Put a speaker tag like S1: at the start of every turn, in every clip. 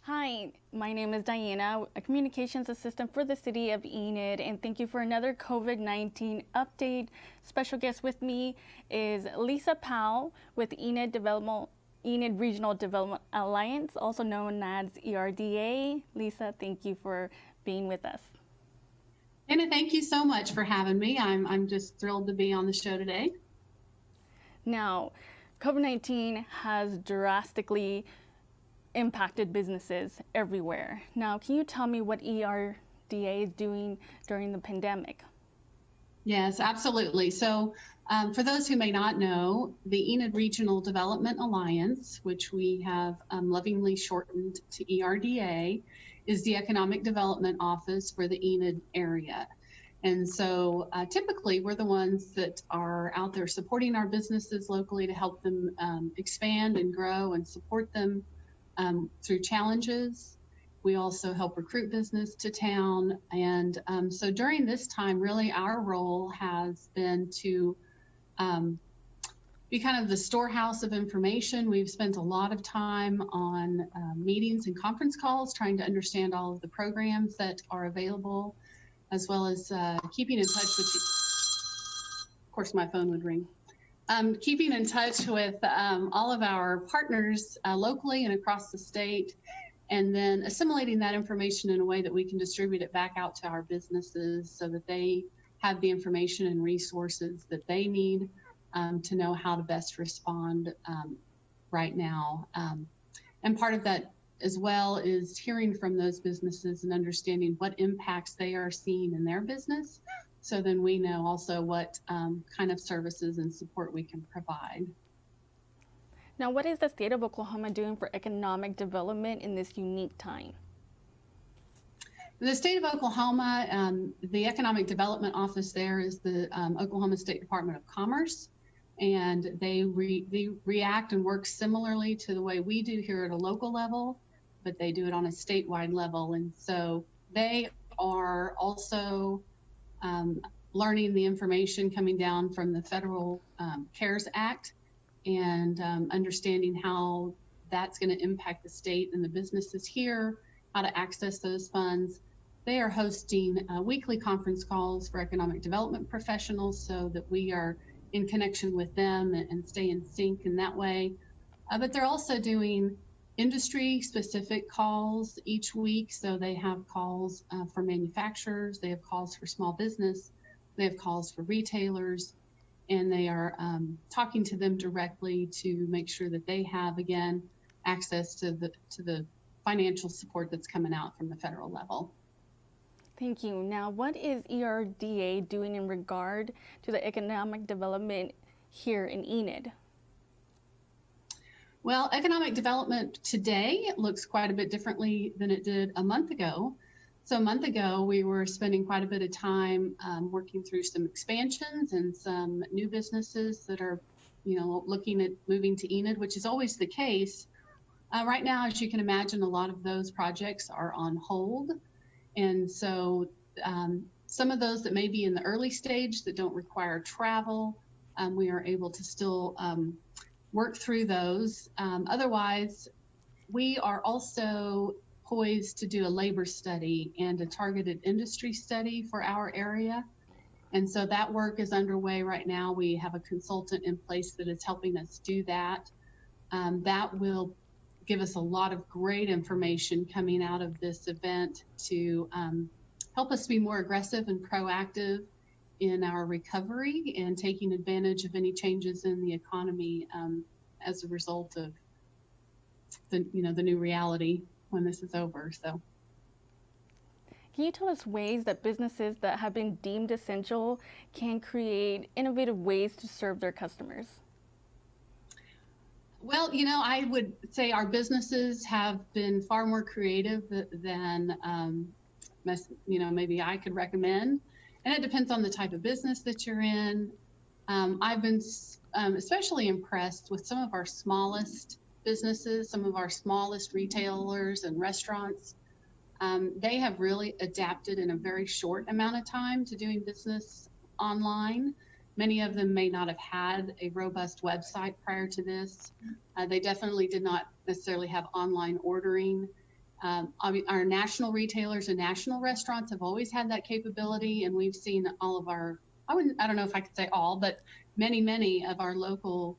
S1: Hi, my name is Diana, a communications assistant for the city of Enid, and thank you for another COVID-19 update. Special guest with me is Lisa Powell with Enid Regional Development Alliance, also known as ERDA. Lisa, thank you for being with us.
S2: Anna, thank you so much for having me. I'm just thrilled to be on the show today.
S1: Now, COVID-19 has drastically impacted businesses everywhere. Now, can you tell me what ERDA is doing during the pandemic?
S2: Yes, absolutely. So, for those who may not know, the Enid Regional Development Alliance, which we have lovingly shortened to ERDA, is the Economic Development Office for the Enid area. And so typically we're the ones that are out there supporting our businesses locally to help them expand and grow and support them through challenges. We also help recruit business to town. And so during this time, really our role has been to be kind of the storehouse of information. We've spent a lot of time on meetings and conference calls trying to understand all of the programs that are available, as well as keeping in touch with, of course my phone would ring. Keeping in touch with all of our partners locally and across the state, and then assimilating that information in a way that we can distribute it back out to our businesses so that they have the information and resources that they need to know how to best respond right now. And part of that as well is hearing from those businesses and understanding what impacts they are seeing in their business. So then we know also what kind of services and support we can provide.
S1: Now, what is the state of Oklahoma doing for economic development in this unique time?
S2: The state of Oklahoma, the Economic Development Office there is the Oklahoma State Department of Commerce, and they react and work similarly to the way we do here at a local level, but they do it on a statewide level. And so they are also learning the information coming down from the federal CARES Act and understanding how that's going to impact the state and the businesses here, how to access those funds. They are hosting weekly conference calls for economic development professionals so that we are in connection with them and stay in sync in that way. But they're also doing industry-specific calls each week. So they have calls for manufacturers, they have calls for small business, they have calls for retailers, and they are talking to them directly to make sure that they have, again, access to the financial support that's coming out from the federal level.
S1: Thank you. Now, what is ERDA doing in regard to the economic development here in Enid?
S2: Well, economic development today looks quite a bit differently than it did a month ago. So a month ago, we were spending quite a bit of time working through some expansions and some new businesses that are, looking at moving to Enid, which is always the case. Right now, as you can imagine, a lot of those projects are on hold. And so some of those that may be in the early stage that don't require travel, we are able to still work through those. Otherwise, we are also poised to do a labor study and a targeted industry study for our area. And so that work is underway right now. We have a consultant in place that is helping us do that. That will give us a lot of great information coming out of this event to help us be more aggressive and proactive in our recovery and taking advantage of any changes in the economy as a result of the new reality when this is over. So,
S1: can you tell us ways that businesses that have been deemed essential can create innovative ways to serve their customers?
S2: Well, I would say our businesses have been far more creative than maybe I could recommend. And it depends on the type of business that you're in. I've been especially impressed with some of our smallest businesses, some of our smallest retailers and restaurants. They have really adapted in a very short amount of time to doing business online. Many of them may not have had a robust website prior to this. They definitely did not necessarily have online ordering. Our national retailers and national restaurants have always had that capability, and we've seen all of our, I don't know if I could say all, but many of our local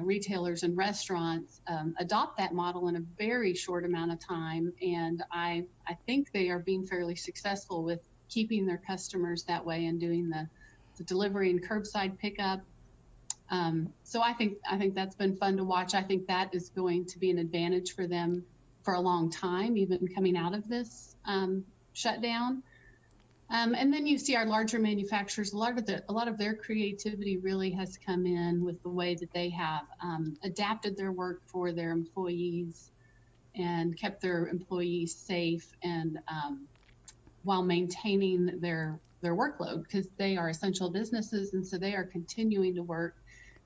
S2: retailers and restaurants adopt that model in a very short amount of time. And I think they are being fairly successful with keeping their customers that way and doing the delivery and curbside pickup. So I think that's been fun to watch. I think that is going to be an advantage for them for a long time, even coming out of this shutdown. And then you see our larger manufacturers, a lot of their creativity really has come in with the way that they have adapted their work for their employees and kept their employees safe, and while maintaining their workload, because they are essential businesses, and so they are continuing to work.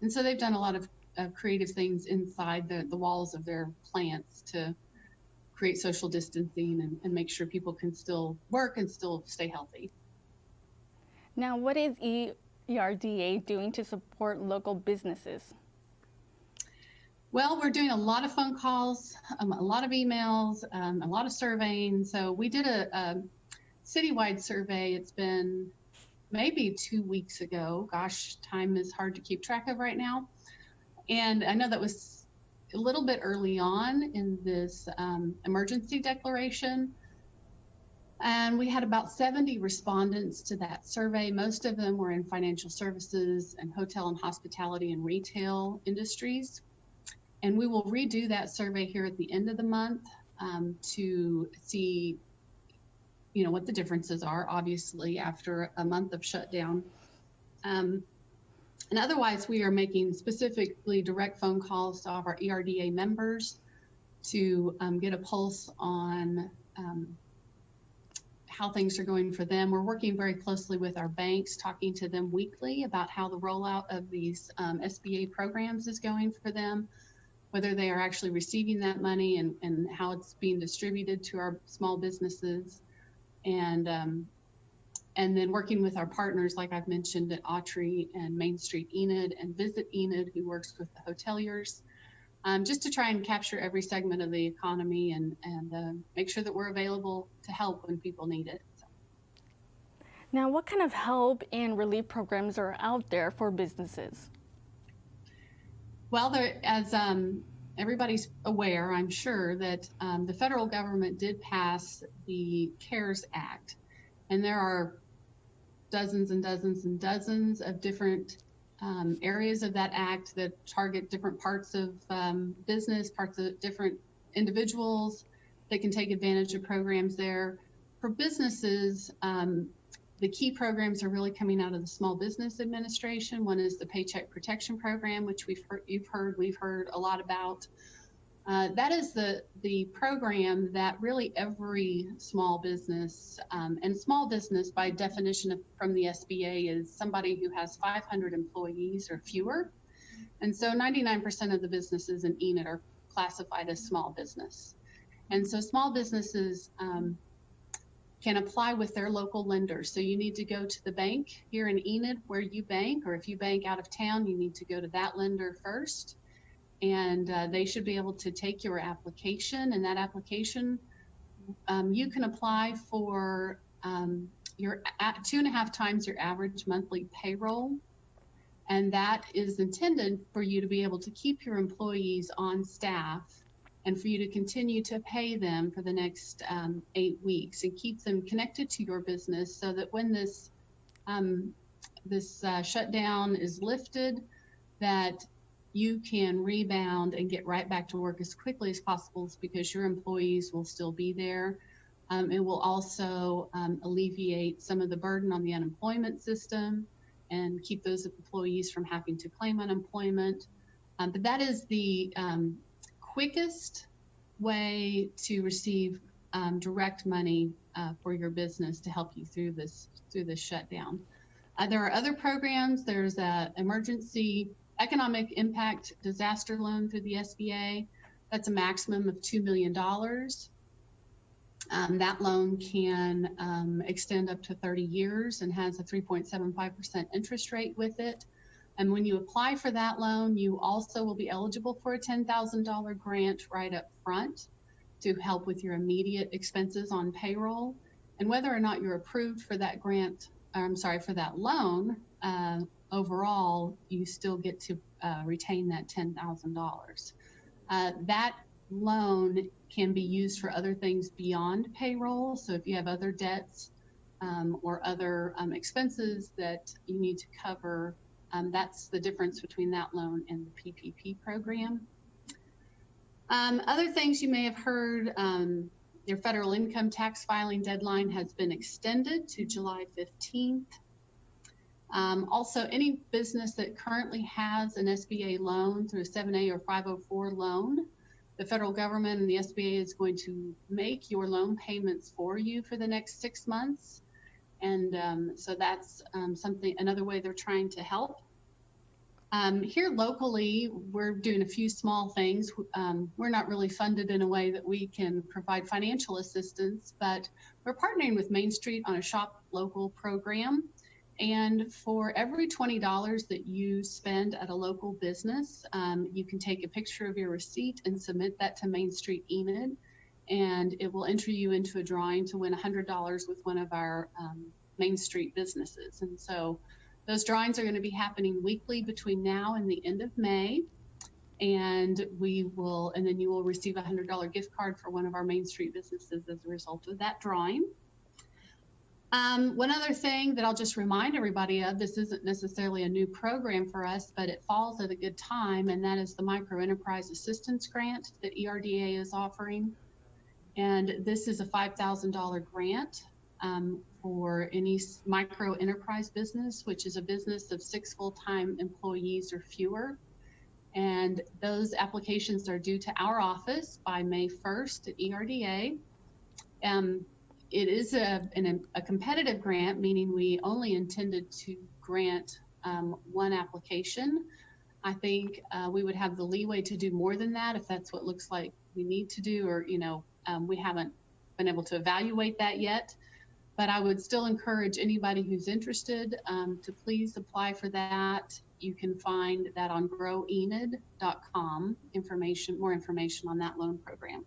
S2: And so they've done a lot of creative things inside the walls of their plants to create social distancing and make sure people can still work and still stay healthy.
S1: Now, what is ERDA doing to support local businesses?
S2: Well, we're doing a lot of phone calls, a lot of emails, a lot of surveying. So we did a citywide survey. It's been maybe 2 weeks ago. Gosh, time is hard to keep track of right now. And I know that was a little bit early on in this emergency declaration. And we had about 70 respondents to that survey. Most of them were in financial services and hotel and hospitality and retail industries. And we will redo that survey here at the end of the month to see, what the differences are, obviously, after a month of shutdown. And otherwise, we are making specifically direct phone calls to all of our ERDA members to get a pulse on how things are going for them. We're working very closely with our banks, talking to them weekly about how the rollout of these SBA programs is going for them, whether they are actually receiving that money and how it's being distributed to our small businesses. And then working with our partners, like I've mentioned, at Autry and Main Street Enid and Visit Enid, who works with the hoteliers, just to try and capture every segment of the economy and make sure that we're available to help when people need it. So.
S1: Now, what kind of help and relief programs are out there for businesses?
S2: Well, as everybody's aware, I'm sure, that the federal government did pass the CARES Act, and there are dozens and dozens and dozens of different areas of that act that target different parts of business, parts of different individuals that can take advantage of programs there. For businesses, the key programs are really coming out of the Small Business Administration. One is the Paycheck Protection Program, which we've heard a lot about. That is the program that really every small business, and small business by definition from the SBA is somebody who has 500 employees or fewer. And so 99% of the businesses in Enid are classified as small business. And so small businesses can apply with their local lenders. So you need to go to the bank here in Enid where you bank, or if you bank out of town, you need to go to that lender first. And they should be able to take your application, and that application, you can apply for your 2.5 times your average monthly payroll. And that is intended for you to be able to keep your employees on staff and for you to continue to pay them for the next 8 weeks and keep them connected to your business, so that when this shutdown is lifted, that you can rebound and get right back to work as quickly as possible, because your employees will still be there. It will also alleviate some of the burden on the unemployment system and keep those employees from having to claim unemployment. But that is the quickest way to receive direct money for your business to help you through this shutdown. There are other programs. There's an emergency economic impact disaster loan through the SBA. That's a maximum of $2 million. That loan can extend up to 30 years and has a 3.75% interest rate with it. And when you apply for that loan, you also will be eligible for a $10,000 grant right up front. to help with your immediate expenses on payroll. And whether or not you're approved for that grant, for that loan, overall, you still get to retain that $10,000. That loan can be used for other things beyond payroll. So if you have other debts or other expenses that you need to cover, that's the difference between that loan and the PPP program. Other things you may have heard, your federal income tax filing deadline has been extended to July 15th. Also, any business that currently has an SBA loan through a 7A or 504 loan, the federal government and the SBA is going to make your loan payments for you for the next 6 months. And so that's another way they're trying to help. Here locally, we're doing a few small things. We're not really funded in a way that we can provide financial assistance, but we're partnering with Main Street on a Shop Local program. And for every $20 that you spend at a local business, you can take a picture of your receipt and submit that to Main Street Enid, and it will enter you into a drawing to win $100 with one of our Main Street businesses. And so those drawings are going to be happening weekly between now and the end of May. And then you will receive a $100 gift card for one of our Main Street businesses as a result of that drawing. One other thing that I'll just remind everybody of, this isn't necessarily a new program for us, but it falls at a good time, and that is the Micro Enterprise Assistance Grant that ERDA is offering. And this is a $5,000 grant for any micro enterprise business, which is a business of 6 full-time employees or fewer. And those applications are due to our office by May 1st at ERDA. It is a competitive grant, meaning we only intended to grant one application. I think we would have the leeway to do more than that if that's what looks like we need to do, or we haven't been able to evaluate that yet. But I would still encourage anybody who's interested to please apply for that. You can find that on growenid.com, more information on that loan program.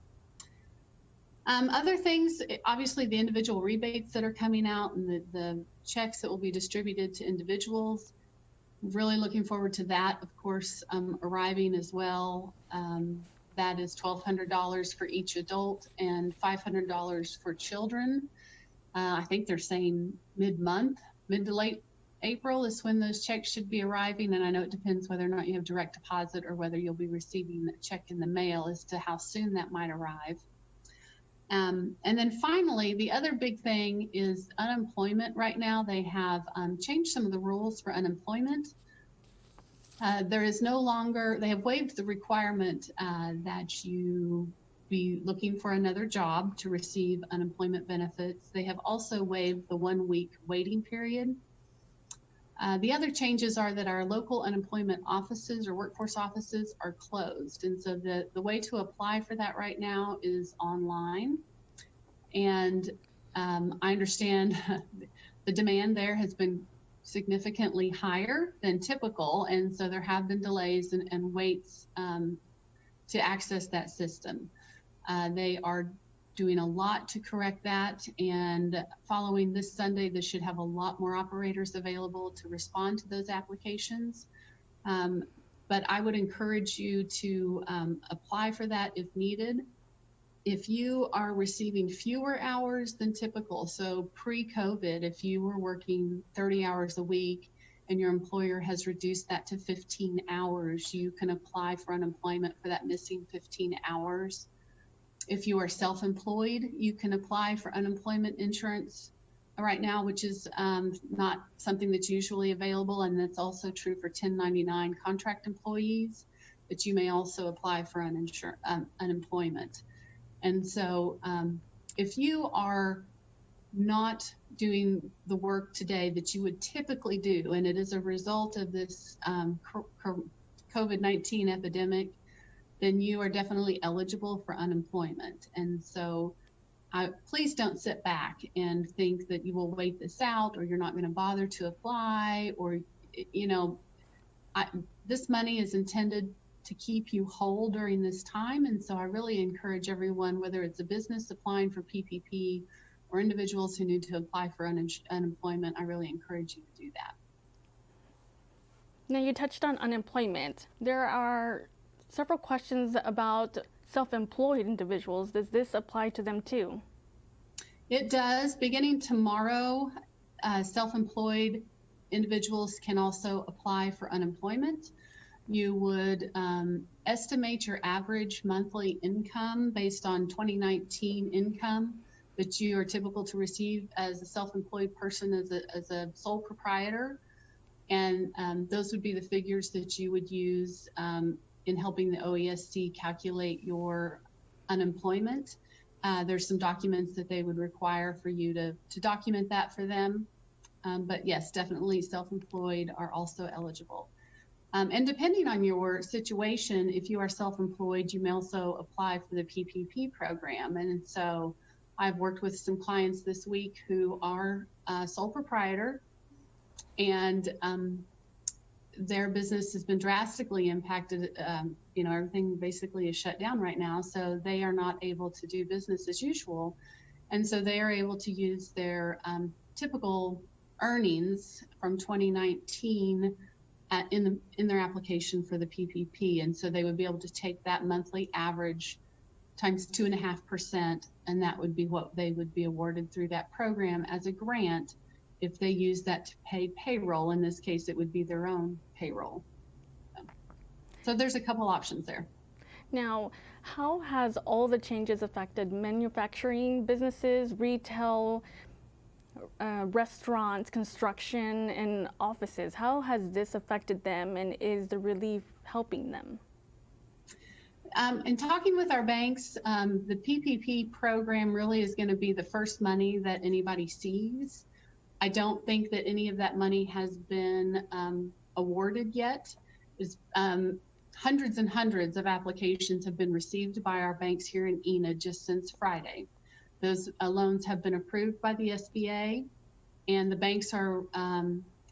S2: Other things, obviously the individual rebates that are coming out and the checks that will be distributed to individuals. Really looking forward to that, of course, arriving as well. That is $1,200 for each adult and $500 for children. I think they're saying mid-month, mid to late April is when those checks should be arriving. And I know it depends whether or not you have direct deposit or whether you'll be receiving a check in the mail as to how soon that might arrive. And then finally, the other big thing is unemployment right now. They have changed some of the rules for unemployment. There is no longer, they have waived the requirement that you be looking for another job to receive unemployment benefits. They have also waived the 1-week waiting period. The other changes are that our local unemployment offices or workforce offices are closed. And so the way to apply for that right now is online. And I understand the demand there has been significantly higher than typical. And so there have been delays and waits to access that system. They are doing a lot to correct that, and following this Sunday, they should have a lot more operators available to respond to those applications. But I would encourage you to apply for that if needed. If you are receiving fewer hours than typical, so pre-COVID, if you were working 30 hours a week and your employer has reduced that to 15 hours, you can apply for unemployment for that missing 15 hours. If you are self-employed, you can apply for unemployment insurance right now, which is not something that's usually available, and that's also true for 1099 contract employees, but you may also apply for unemployment. And so if you are not doing the work today that you would typically do, and it is a result of this COVID-19 epidemic, then you are definitely eligible for unemployment. And so please don't sit back and think that you will wait this out, or you're not going to bother to apply, or, this money is intended to keep you whole during this time. And so I really encourage everyone, whether it's a business applying for PPP or individuals who need to apply for unemployment, I really encourage you to do that.
S1: Now, you touched on unemployment. There are several questions about self-employed individuals. Does this apply to them too?
S2: It does. Beginning tomorrow, self-employed individuals can also apply for unemployment. You would estimate your average monthly income based on 2019 income that you are typical to receive as a self-employed person, as a sole proprietor. And those would be the figures that you would use in helping the OESC calculate your unemployment. There's some documents that they would require for you to document that for them. But yes, definitely self-employed are also eligible. And depending on your situation, if you are self-employed, you may also apply for the PPP program. And so I've worked with some clients this week who are sole proprietor, and their business has been drastically impacted. Everything basically is shut down right now, so they are not able to do business as usual. And so they are able to use their typical earnings from 2019 in their application for the PPP. And so they would be able to take that monthly average times 2.5%, and that would be what they would be awarded through that program as a grant if they use that to pay payroll. In this case, it would be their own payroll. So there's a couple options there.
S1: Now, how has all the changes affected manufacturing businesses, retail, restaurants, construction, and offices? How has this affected them, and is the relief helping them?
S2: In talking with our banks, the PPP program really is going to be the first money that anybody sees. I don't think that any of that money has been awarded yet. Hundreds and hundreds of applications have been received by our banks here in Enid just since Friday. Those loans have been approved by the SBA, and the banks are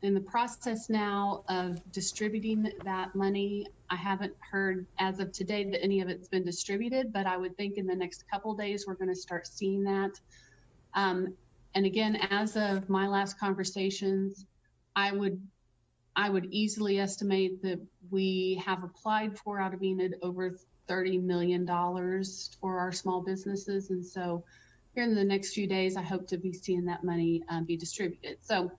S2: in the process now of distributing that money. I haven't heard as of today that any of it's been distributed, but I would think in the next couple days we're going to start seeing that. And again, as of my last conversations, I would easily estimate that we have applied for out of Enid over $30 million for our small businesses. And so here in the next few days, I hope to be seeing that money be distributed. So,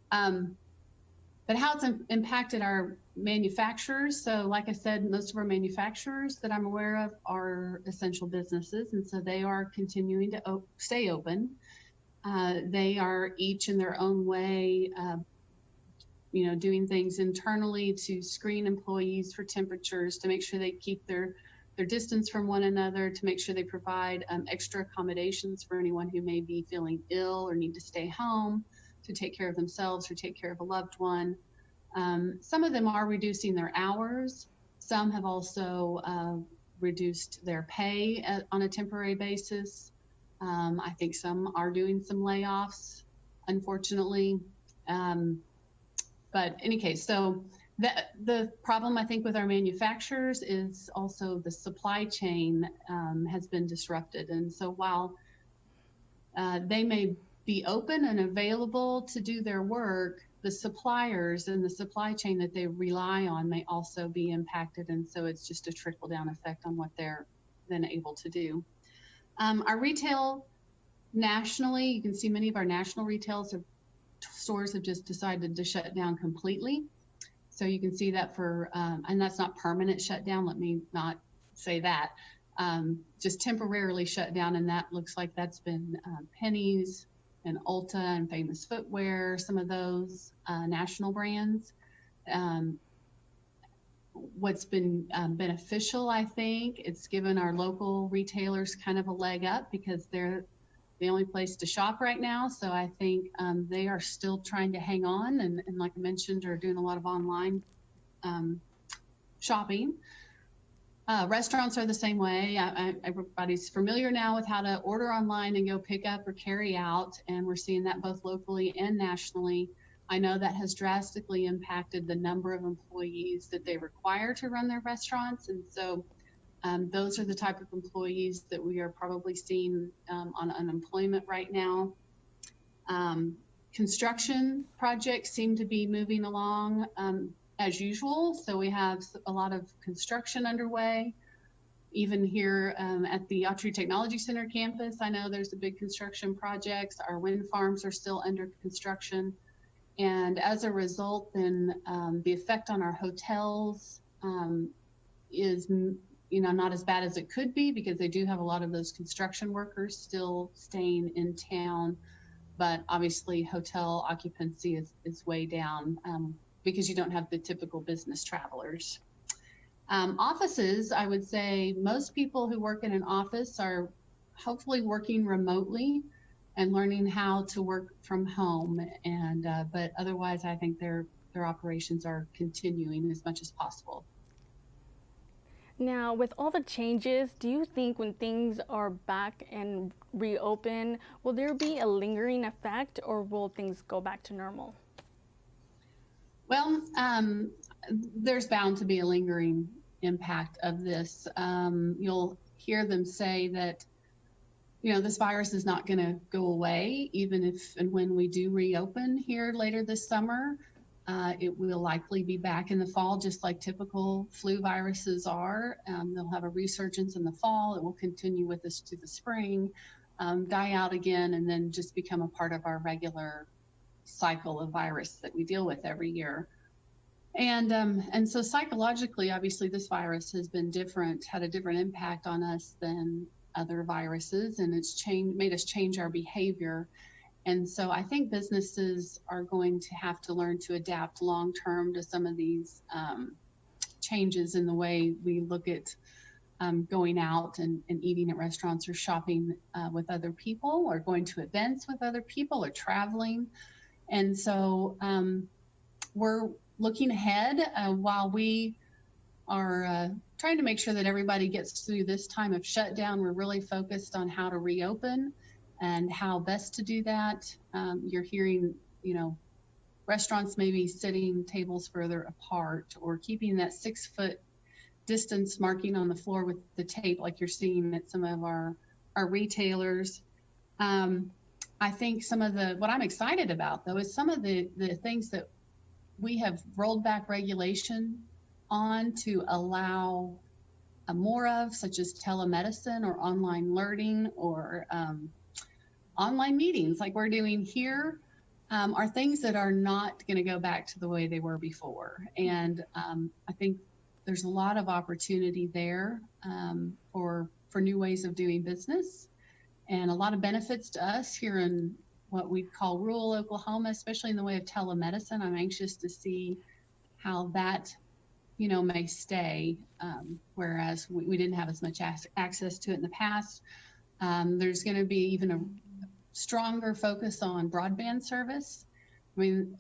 S2: but how it's impacted our manufacturers. So like I said, most of our manufacturers that I'm aware of are essential businesses. And so they are continuing to stay open. They are each in their own way, doing things internally to screen employees for temperatures, to make sure they keep their distance from one another, to make sure they provide extra accommodations for anyone who may be feeling ill or need to stay home to take care of themselves or take care of a loved one. Some of them are reducing their hours. Some have also reduced their pay on a temporary basis. I think some are doing some layoffs, unfortunately. But in any case, so the problem I think with our manufacturers is also the supply chain has been disrupted. And so while they may be open and available to do their work, the suppliers and the supply chain that they rely on may also be impacted. And so it's just a trickle down effect on what they're then able to do. Our retail nationally, you can see many of our national stores have just decided to shut down completely. So you can see that and that's not permanent shutdown, let me not say that, just temporarily shut down. And that looks like that's been Penny's and Ulta and Famous Footwear, some of those national brands. What's been beneficial, I think, it's given our local retailers kind of a leg up because they're the only place to shop right now. So I think they are still trying to hang on and like I mentioned, are doing a lot of online shopping. Restaurants are the same way. Everybody's familiar now with how to order online and go pick up or carry out. And we're seeing that both locally and nationally. I know that has drastically impacted the number of employees that they require to run their restaurants. And so those are the type of employees that we are probably seeing on unemployment right now. Construction projects seem to be moving along as usual. So we have a lot of construction underway. Even here at the Autry Technology Center campus, I know there's a big construction project. Our wind farms are still under construction. And as a result, then the effect on our hotels is not as bad as it could be, because they do have a lot of those construction workers still staying in town. But obviously hotel occupancy is way down because you don't have the typical business travelers. Offices, I would say most people who work in an office are hopefully working remotely and learning how to work from home. And but otherwise, I think their operations are continuing as much as possible.
S1: Now, with all the changes, do you think when things are back and reopen, will there be a lingering effect, or will things go back to normal?
S2: Well, there's bound to be a lingering impact of this. You'll hear them say that, this virus is not going to go away, even if and when we do reopen here later this summer. It will likely be back in the fall, just like typical flu viruses are. They'll have a resurgence in the fall. It will continue with us to the spring, die out again, and then just become a part of our regular cycle of virus that we deal with every year. And so psychologically, obviously, this virus has been had a different impact on us than other viruses, and it's made us change our behavior. And so I think businesses are going to have to learn to adapt long-term to some of these changes in the way we look at going out and eating at restaurants, or shopping with other people, or going to events with other people, or traveling. And so we're looking ahead while we are trying to make sure that everybody gets through this time of shutdown. We're really focused on how to reopen and how best to do that. You're hearing, restaurants maybe sitting tables further apart, or keeping that 6-foot distance marking on the floor with the tape, like you're seeing at some of our retailers. I think what I'm excited about, though, is some of the things that we have rolled back regulation on to allow more of, such as telemedicine or online learning, or online meetings like we're doing here, are things that are not going to go back to the way they were before. And I think there's a lot of opportunity there for new ways of doing business, and a lot of benefits to us here in what we call rural Oklahoma, especially in the way of telemedicine. I'm anxious to see how that may stay, whereas we didn't have as much access to it in the past. There's going to be even a stronger focus on broadband service. I mean,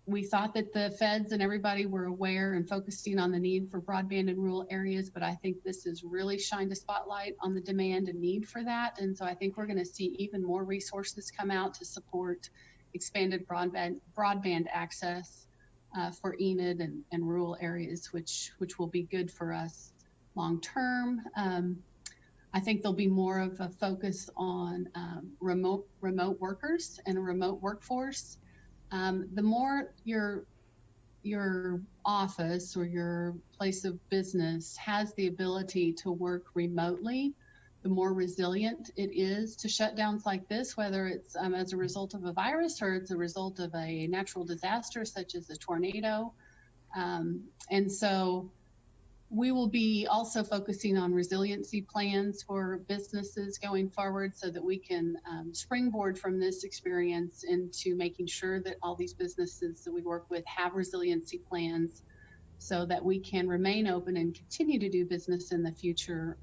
S2: we thought that the feds and everybody were aware and focusing on the need for broadband in rural areas, but I think this has really shined a spotlight on the demand and need for that. And so I think we're going to see even more resources come out to support expanded broadband access for Enid and rural areas, which will be good for us long term. I think there'll be more of a focus on remote workers and a remote workforce. The more your office or your place of business has the ability to work remotely, the more resilient it is to shutdowns like this, whether it's as a result of a virus or it's a result of a natural disaster such as a tornado. And so we will be also focusing on resiliency plans for businesses going forward, so that we can springboard from this experience into making sure that all these businesses that we work with have resiliency plans, so that we can remain open and continue to do business in the future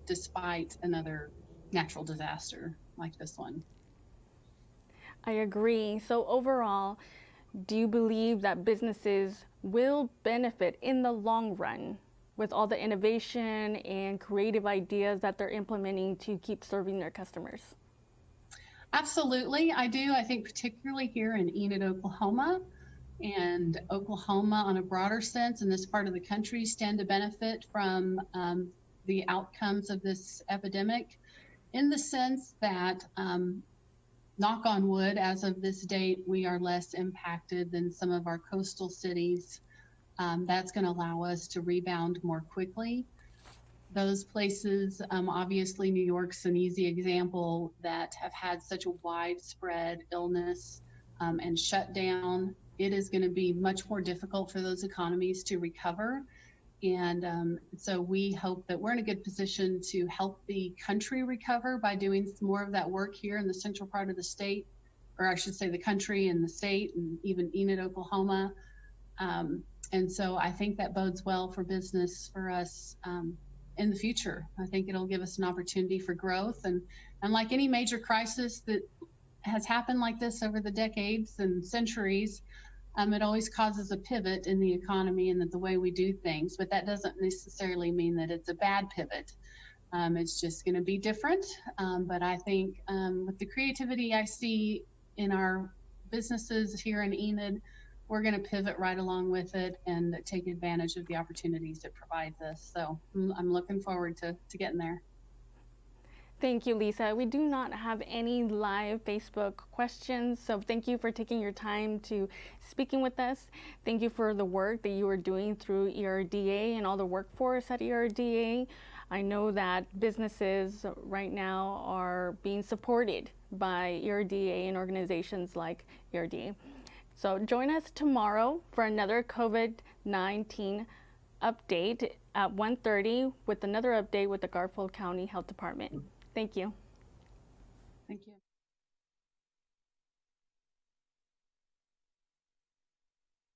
S2: despite another natural disaster like this one.
S1: I agree. So overall, do you believe that businesses will benefit in the long run with all the innovation and creative ideas that they're implementing to keep serving their customers?
S2: Absolutely, I do. I think particularly here in Enid, Oklahoma, and Oklahoma on a broader sense in this part of the country stand to benefit from the outcomes of this epidemic in the sense that, knock on wood, as of this date, we are less impacted than some of our coastal cities. That's going to allow us to rebound more quickly. Those places, obviously New York's an easy example, that have had such a widespread illness and shutdown. It is going to be much more difficult for those economies to recover. And so we hope that we're in a good position to help the country recover by doing some more of that work here in the central part of the state, or I should say the country and the state, and even Enid, Oklahoma. And so I think that bodes well for business for us in the future. I think it'll give us an opportunity for growth. And like any major crisis that has happened like this over the decades and centuries, it always causes a pivot in the economy and the way we do things, but that doesn't necessarily mean that it's a bad pivot. It's just going to be different. But I think with the creativity I see in our businesses here in Enid, we're going to pivot right along with it and take advantage of the opportunities it provides us. So I'm looking forward to getting there.
S1: Thank you, Lisa. We do not have any live Facebook questions, so thank you for taking your time to speaking with us. Thank you for the work that you are doing through ERDA and all the workforce at ERDA. I know that businesses right now are being supported by ERDA and organizations like ERDA. So join us tomorrow for another COVID-19 update at 1:30 with another update with the Garfield County Health Department. Thank you.
S2: Thank you.